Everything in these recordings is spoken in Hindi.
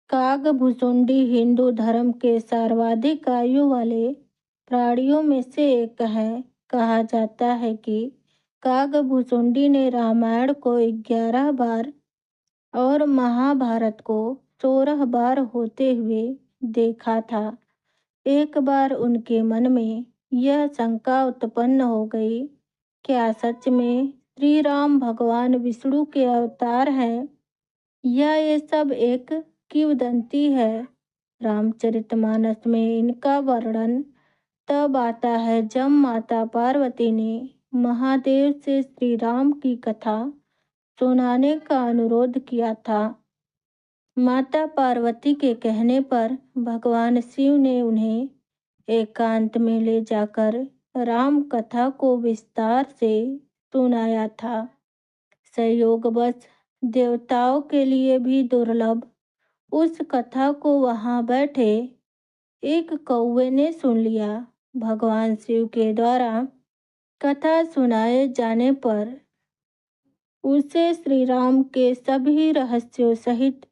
कागभुसुंडी हिंदू धर्म के सर्वाधिक आयु वाले प्राणियों में से एक है। कहा जाता है कि कागभुसुंडी ने रामायण को 11 बार और महाभारत को 16 बार होते हुए देखा था। एक बार उनके मन में यह शंका उत्पन्न हो गई, क्या सच में श्री राम भगवान विष्णु के अवतार हैं या ये सब एक किंवदंती है। रामचरितमानस में इनका वर्णन तब आता है जब माता पार्वती ने महादेव से श्री राम की कथा सुनाने का अनुरोध किया था। माता पार्वती के कहने पर भगवान शिव ने उन्हें एकांत में ले जाकर राम कथा को विस्तार से सुनाया था। संयोगवश देवताओं के लिए भी दुर्लभ उस कथा को वहां बैठे एक कौवे ने सुन लिया। भगवान शिव के द्वारा कथा सुनाए जाने पर उसे श्री राम के सभी रहस्यों सहित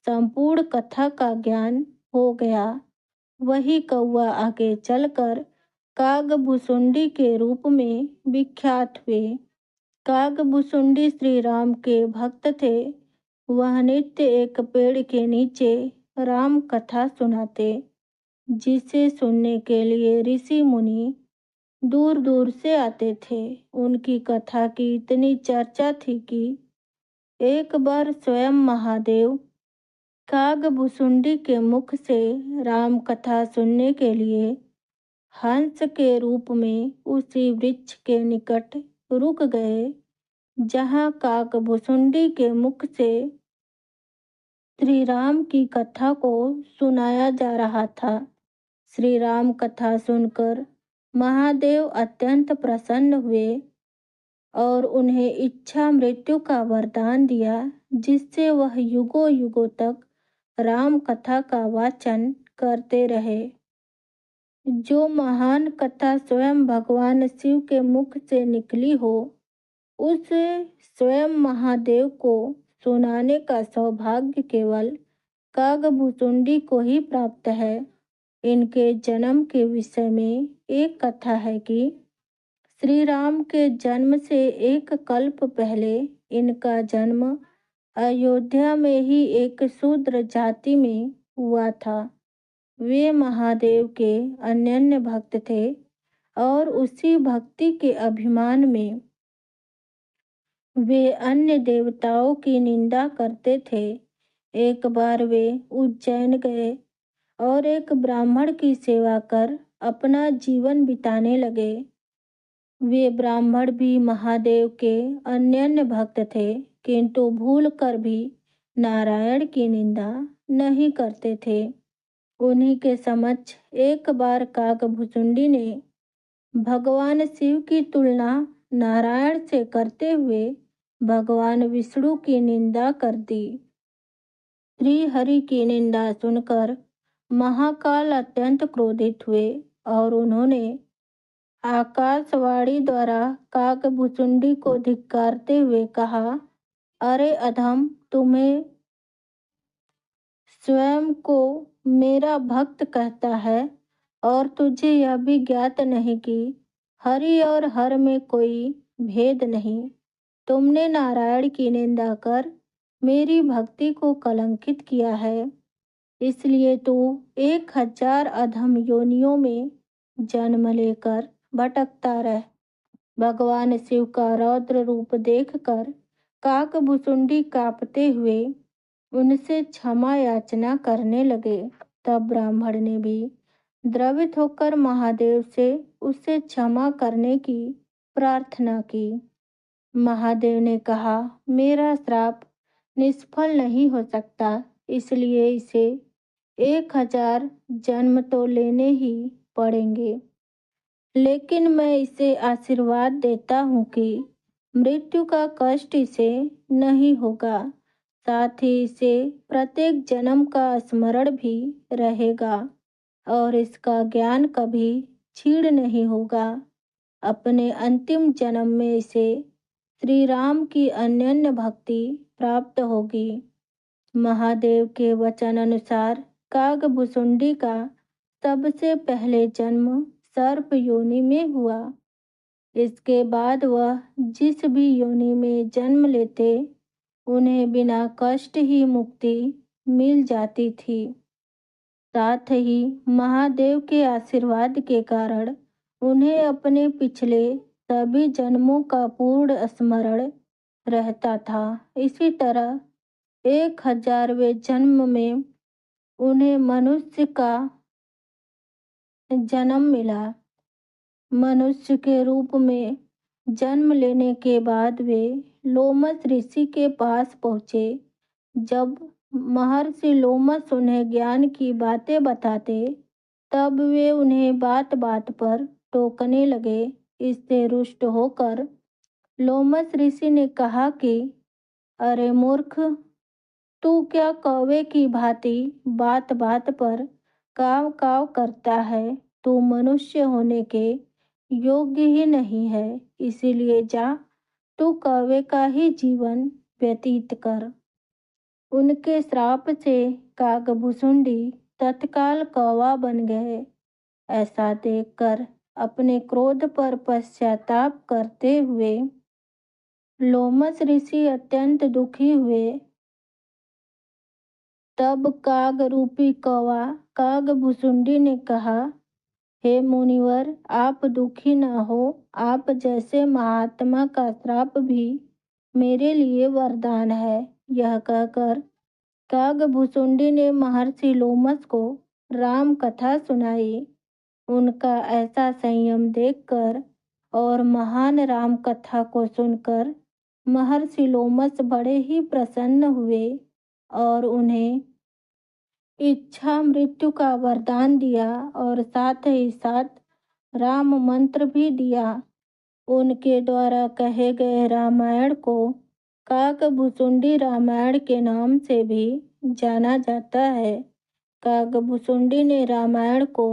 संपूर्ण कथा का ज्ञान हो गया। वही कौवा आगे चलकर कागभुसुंडी के रूप में विख्यात हुए। कागभुसुंडी श्री राम के भक्त थे। वह नित्य एक पेड़ के नीचे राम कथा सुनाते, जिसे सुनने के लिए ऋषि मुनि दूर दूर से आते थे। उनकी कथा की इतनी चर्चा थी कि एक बार स्वयं महादेव कागभुसुंडी के मुख से राम कथा सुनने के लिए हंस के रूप में उसी वृक्ष के निकट रुक गए जहाँ कागभुसुंडी के मुख से श्री राम की कथा को सुनाया जा रहा था। श्री राम कथा सुनकर महादेव अत्यंत प्रसन्न हुए और उन्हें इच्छा मृत्यु का वरदान दिया, जिससे वह युगों युगों तक राम कथा का वाचन करते रहे। जो महान कथा स्वयं भगवान शिव के मुख से निकली हो, उस स्वयं महादेव को सुनाने का सौभाग्य केवल कागभुसुंडी को ही प्राप्त है। इनके जन्म के विषय में एक कथा है कि श्री राम के जन्म से एक कल्प पहले इनका जन्म अयोध्या में ही एक शूद्र जाति में हुआ था। वे महादेव के अनन्य भक्त थे और उसी भक्ति के अभिमान में वे अन्य देवताओं की निंदा करते थे। एक बार वे उज्जैन गए और एक ब्राह्मण की सेवा कर अपना जीवन बिताने लगे। वे ब्राह्मण भी महादेव के अनन्य भक्त थे, किंतु भूल कर भी नारायण की निंदा नहीं करते थे। उन्हीं के समक्ष एक बार कागभुसुंडी ने भगवान शिव की तुलना नारायण से करते हुए भगवान विष्णु की निंदा कर दी। श्री हरि की निंदा सुनकर महाकाल अत्यंत क्रोधित हुए और उन्होंने आकाशवाणी द्वारा कागभुसुंडी को धिक्कारते हुए कहा, अरे अधम, तुम्हें स्वयं को मेरा भक्त कहता है और तुझे यह भी ज्ञात नहीं कि हरि और हर में कोई भेद नहीं। तुमने नारायण की निंदा कर मेरी भक्ति को कलंकित किया है, इसलिए तू 1000 अधम योनियों में जन्म लेकर भटकता रह। भगवान शिव का रौद्र रूप देखकर कागभुसुंडी कांपते हुए उनसे क्षमा याचना करने लगे। तब ब्राह्मण ने भी द्रवित होकर महादेव से उसे क्षमा करने की प्रार्थना की। महादेव ने कहा, मेरा श्राप निष्फल नहीं हो सकता, इसलिए इसे 1000 जन्म तो लेने ही पड़ेंगे, लेकिन मैं इसे आशीर्वाद देता हूँ कि मृत्यु का कष्ट इसे नहीं होगा, साथ ही इसे प्रत्येक जन्म का स्मरण भी रहेगा और इसका ज्ञान कभी क्षीण नहीं होगा। अपने अंतिम जन्म में इसे श्री राम की अनन्य भक्ति प्राप्त होगी। महादेव के वचन अनुसार कागभुसुंडी का सबसे पहले जन्म सर्प योनि में हुआ। इसके बाद वह जिस भी योनि में जन्म लेते उन्हें बिना कष्ट ही मुक्ति मिल जाती थी। साथ ही महादेव के आशीर्वाद के कारण उन्हें अपने पिछले सभी जन्मों का पूर्ण स्मरण रहता था। इसी तरह 1000वें जन्म में उन्हें मनुष्य का जन्म मिला। मनुष्य के रूप में जन्म लेने के बाद वे लोमस ऋषि के पास पहुँचे। जब महर्षि लोमस उन्हें ज्ञान की बातें बताते तब वे उन्हें बात बात पर टोकने लगे। इससे रुष्ट होकर लोमस ऋषि ने कहा कि अरे मूर्ख, तू क्या कौवे की भांति बात बात पर काव काव करता है। तू मनुष्य होने के योग्य ही नहीं है, इसीलिए जा तू कौवे का ही जीवन व्यतीत कर। उनके श्राप से कागभुसुंडी तत्काल कौवा बन गए। ऐसा देखकर अपने क्रोध पर पश्चाताप करते हुए लोमस ऋषि अत्यंत दुखी हुए। तब काग रूपी कौवा कागभुसुंडी ने कहा, हे मुनिवर, आप दुखी न हो। आप जैसे महात्मा का श्राप भी मेरे लिए वरदान है। यह कहकर कागभुसुंडी ने महर्षि लोमस को राम कथा सुनाई। उनका ऐसा संयम देखकर और महान राम कथा को सुनकर महर्षि लोमस बड़े ही प्रसन्न हुए और उन्हें इच्छा मृत्यु का वरदान दिया और साथ ही साथ राम मंत्र भी दिया। उनके द्वारा कहे गए रामायण को कागभुसुंडी रामायण के नाम से भी जाना जाता है। कागभुसुंडी ने रामायण को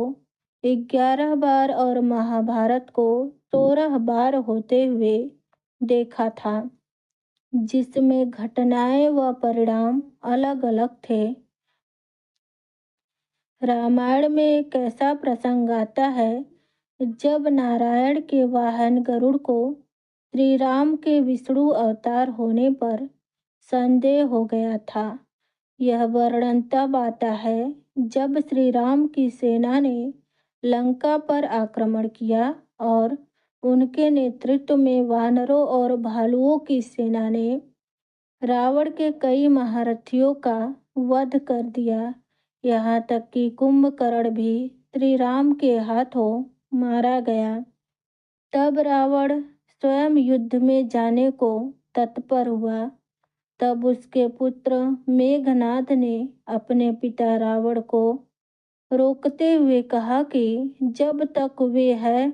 11 बार और महाभारत को 16 बार होते हुए देखा था, जिसमें घटनाएं व परिणाम अलग अलग थे। रामायण में एक ऐसा प्रसंग आता है जब नारायण के वाहन गरुड़ को श्री राम के विष्णु अवतार होने पर संदेह हो गया था। यह वर्णन तब आता है जब श्री राम की सेना ने लंका पर आक्रमण किया और उनके नेतृत्व में वानरों और भालुओं की सेना ने रावण के कई महारथियों का वध कर दिया। यहाँ तक कि कुंभकर्ण भी श्री राम के हाथों मारा गया। तब रावण स्वयं युद्ध में जाने को तत्पर हुआ। तब उसके पुत्र मेघनाद ने अपने पिता रावण को रोकते हुए कहा कि जब तक वे है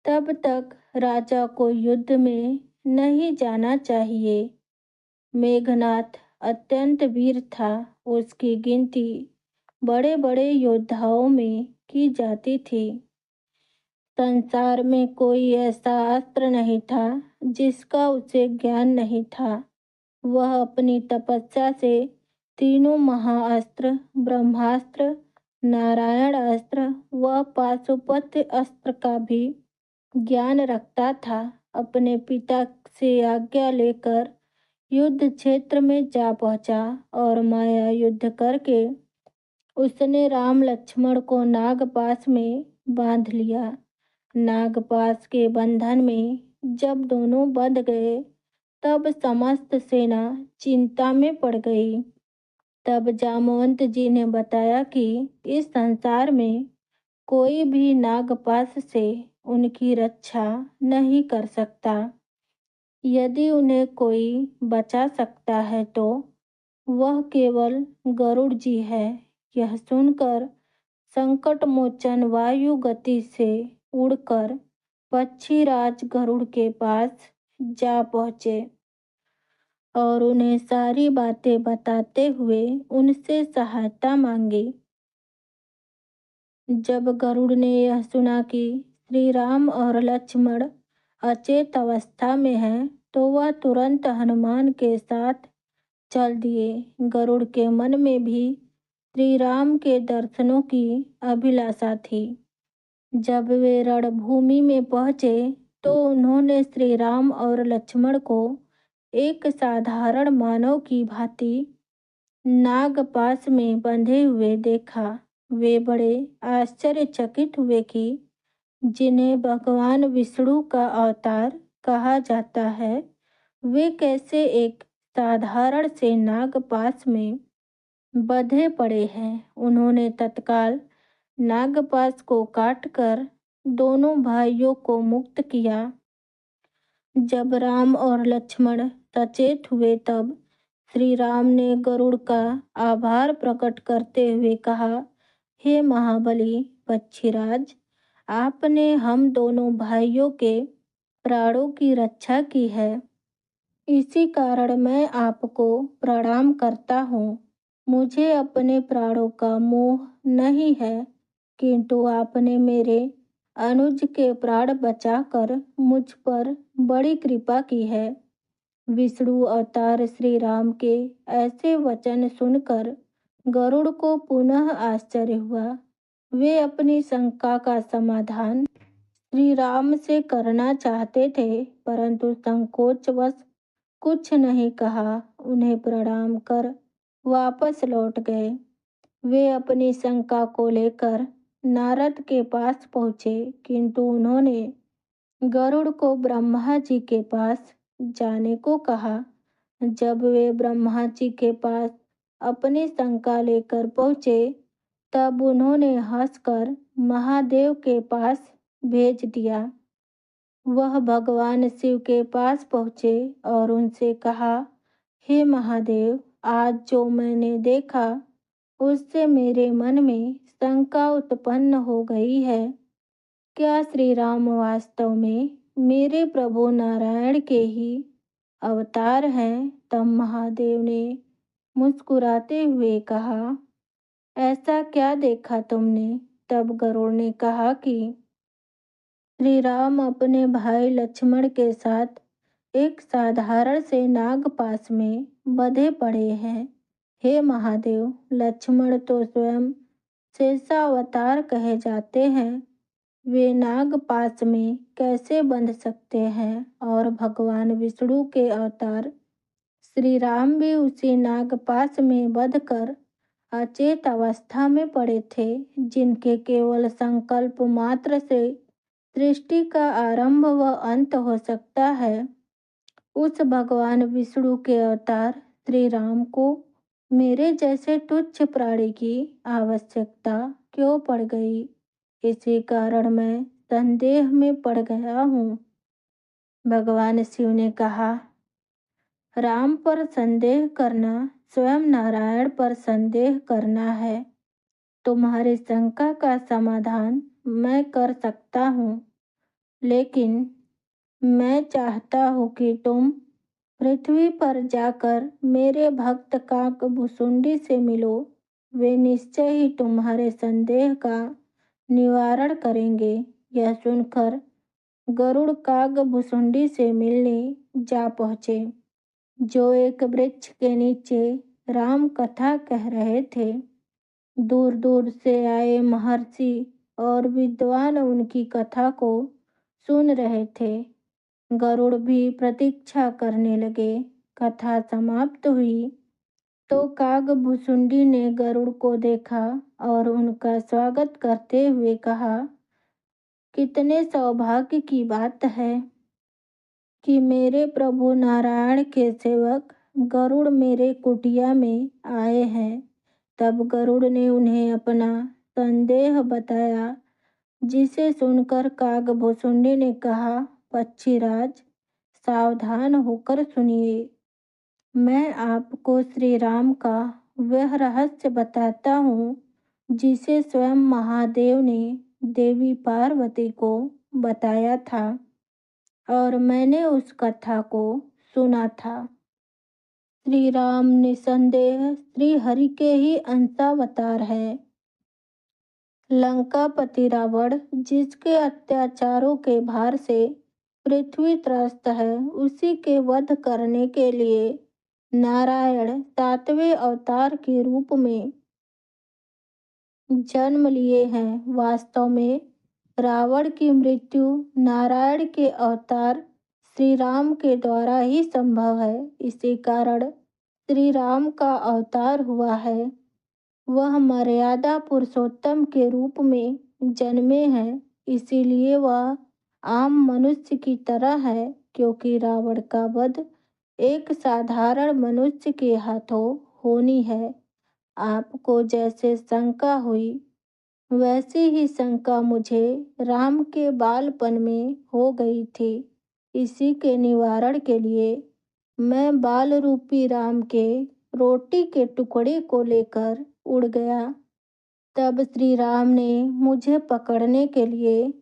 तब तक राजा को युद्ध में नहीं जाना चाहिए। मेघनाद अत्यंत वीर था। उसकी गिनती बड़े बड़े योद्धाओं में की जाती थी। संसार में कोई ऐसा अस्त्र नहीं था जिसका उसे ज्ञान नहीं था। वह अपनी तपस्या से तीनों महाअस्त्र, ब्रह्मास्त्र, नारायण अस्त्र व पाशुपत अस्त्र का भी ज्ञान रखता था। अपने पिता से आज्ञा लेकर युद्ध क्षेत्र में जा पहुंचा और माया युद्ध करके उसने राम लक्ष्मण को नागपाश में बांध लिया। नागपाश के बंधन में जब दोनों बंध गए तब समस्त सेना चिंता में पड़ गई। तब जामवंत जी ने बताया कि इस संसार में कोई भी नागपाश से उनकी रक्षा नहीं कर सकता। यदि उन्हें कोई बचा सकता है तो वह केवल गरुड़ जी है। यह सुनकर संकट मोचन वायु गति से उड़कर पक्षीराज गरुड़ के पास जा पहुँचे और उन्हें सारी बातें बताते हुए उनसे सहायता मांगी। जब गरुड़ ने यह सुना कि श्री राम और लक्ष्मण अचेत अवस्था में हैं तो वह तुरंत हनुमान के साथ चल दिए। गरुड़ के मन में भी श्री राम के दर्शनों की अभिलाषा थी। जब वे रणभूमि में पहुंचे तो उन्होंने श्री राम और लक्ष्मण को एक साधारण मानव की भांति नागपाश में बंधे हुए देखा। वे बड़े आश्चर्यचकित हुए कि जिन्हें भगवान विष्णु का अवतार कहा जाता है, वे कैसे एक साधारण से नागपाश में बंधे पड़े हैं। उन्होंने तत्काल नागपाश को काटकर दोनों भाइयों को मुक्त किया। जब राम और लक्ष्मण सचेत हुए तब श्री राम ने गरुड़ का आभार प्रकट करते हुए कहा, हे महाबली पक्षीराज, आपने हम दोनों भाइयों के प्राणों की रक्षा की है। इसी कारण मैं आपको प्रणाम करता हूँ। मुझे अपने प्राणों का मोह नहीं है, किंतु आपने मेरे अनुज के प्राण बचाकर मुझ पर बड़ी कृपा की है। विष्णु अवतार श्री राम के ऐसे वचन सुनकर गरुड़ को पुनः आश्चर्य हुआ। वे अपनी शंका का समाधान श्री राम से करना चाहते थे, परंतु संकोचवश कुछ नहीं कहा। उन्हें प्रणाम कर वापस लौट गए। वे अपनी शंका को लेकर नारद के पास पहुँचे, किंतु उन्होंने गरुड़ को ब्रह्मा जी के पास जाने को कहा। जब वे ब्रह्मा जी के पास अपनी शंका लेकर पहुँचे, तब उन्होंने हंसकर महादेव के पास भेज दिया। वह भगवान शिव के पास पहुँचे और उनसे कहा, हे महादेव, आज जो मैंने देखा उससे मेरे मन में शंका उत्पन्न हो गई है। क्या श्री राम वास्तव में मेरे प्रभु नारायण के ही अवतार हैं? तब महादेव ने मुस्कुराते हुए कहा, ऐसा क्या देखा तुमने? तब गरुड़ ने कहा कि श्री राम अपने भाई लक्ष्मण के साथ एक साधारण से नागपाश में बंधे पड़े हैं। हे महादेव, लक्ष्मण तो स्वयं शेषावतार कहे जाते हैं। वे नागपाश में कैसे बंध सकते हैं? और भगवान विष्णु के अवतार श्री राम भी उसी नागपाश में बंधकर अचेत अवस्था में पड़े थे, जिनके केवल संकल्प मात्र से सृष्टि का आरंभ व अंत हो सकता है। उस भगवान विष्णु के अवतार श्री राम को मेरे जैसे तुच्छ प्राणी की आवश्यकता क्यों पड़ गई? इसी कारण मैं संदेह में पड़ गया हूँ। भगवान शिव ने कहा, राम पर संदेह करना स्वयं नारायण पर संदेह करना है। तुम्हारी शंका का समाधान मैं कर सकता हूँ, लेकिन मैं चाहता हूँ कि तुम पृथ्वी पर जाकर मेरे भक्त काकभुसुंडी से मिलो। वे निश्चय ही तुम्हारे संदेह का निवारण करेंगे। यह सुनकर गरुड़ काकभुसुंडी से मिलने जा पहुँचे, जो एक वृक्ष के नीचे राम कथा कह रहे थे। दूर दूर से आए महर्षि और विद्वान उनकी कथा को सुन रहे थे। गरुड़ भी प्रतीक्षा करने लगे। कथा समाप्त हुई तो काकभुसुंडी ने गरुड़ को देखा और उनका स्वागत करते हुए कहा, कितने सौभाग्य की बात है कि मेरे प्रभु नारायण के सेवक गरुड़ मेरे कुटिया में आए हैं। तब गरुड़ ने उन्हें अपना संदेह बताया, जिसे सुनकर काकभुसुंडी ने कहा, पक्षीराज, सावधान होकर सुनिए। मैं आपको श्री राम का वह रहस्य बताता हूँ जिसे स्वयं महादेव ने देवी पार्वती को बताया था और मैंने उस कथा को सुना था। श्री राम निसंदेह श्री हरि के ही अंशावतार है। लंकापति रावण, जिसके अत्याचारों के भार से पृथ्वी त्रस्त है, उसी के वध करने के लिए नारायण 7वें अवतार के रूप में जन्म लिए हैं। वास्तव में रावण की मृत्यु नारायण के अवतार श्री राम के द्वारा ही संभव है। इसी कारण श्री राम का अवतार हुआ है। वह मर्यादा पुरुषोत्तम के रूप में जन्मे हैं, इसीलिए वह आम मनुष्य की तरह है, क्योंकि रावण का वध एक साधारण मनुष्य के हाथों होनी है। आपको जैसे शंका हुई, वैसी ही शंका मुझे राम के बालपन में हो गई थी। इसी के निवारण के लिए मैं बाल रूपी राम के रोटी के टुकड़े को लेकर उड़ गया। तब श्री राम ने मुझे पकड़ने के लिए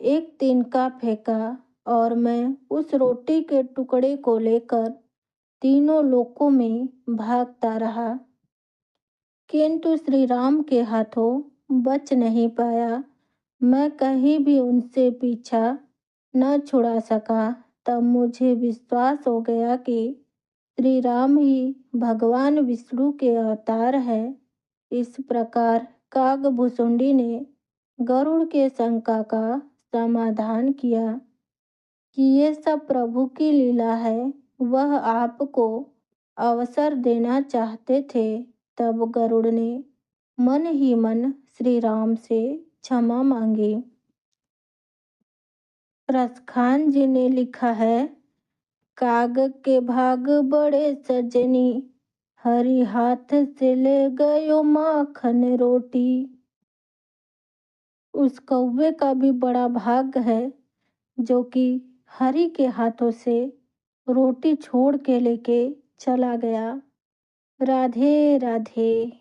एक तिनका फेंका और मैं उस रोटी के टुकड़े को लेकर तीनों लोकों में भागता रहा, किंतु श्री राम के हाथों बच नहीं पाया। मैं कहीं भी उनसे पीछा न छुड़ा सका। तब मुझे विश्वास हो गया कि श्री राम ही भगवान विष्णु के अवतार है। इस प्रकार कागभुसुंडी ने गरुड़ के शंका का समाधान किया कि ये सब प्रभु की लीला है, वह आपको अवसर देना चाहते थे। तब गरुड़ ने मन ही मन श्री राम से क्षमा मांगी। रसखान जी ने लिखा है, काग के भाग बड़े सजनी, हरि हाथ से ले गयो माखन रोटी। उस कौवे का भी बड़ा भाग्य है जो कि हरि के हाथों से रोटी छोड़ के लेके चला गया। राधे राधे।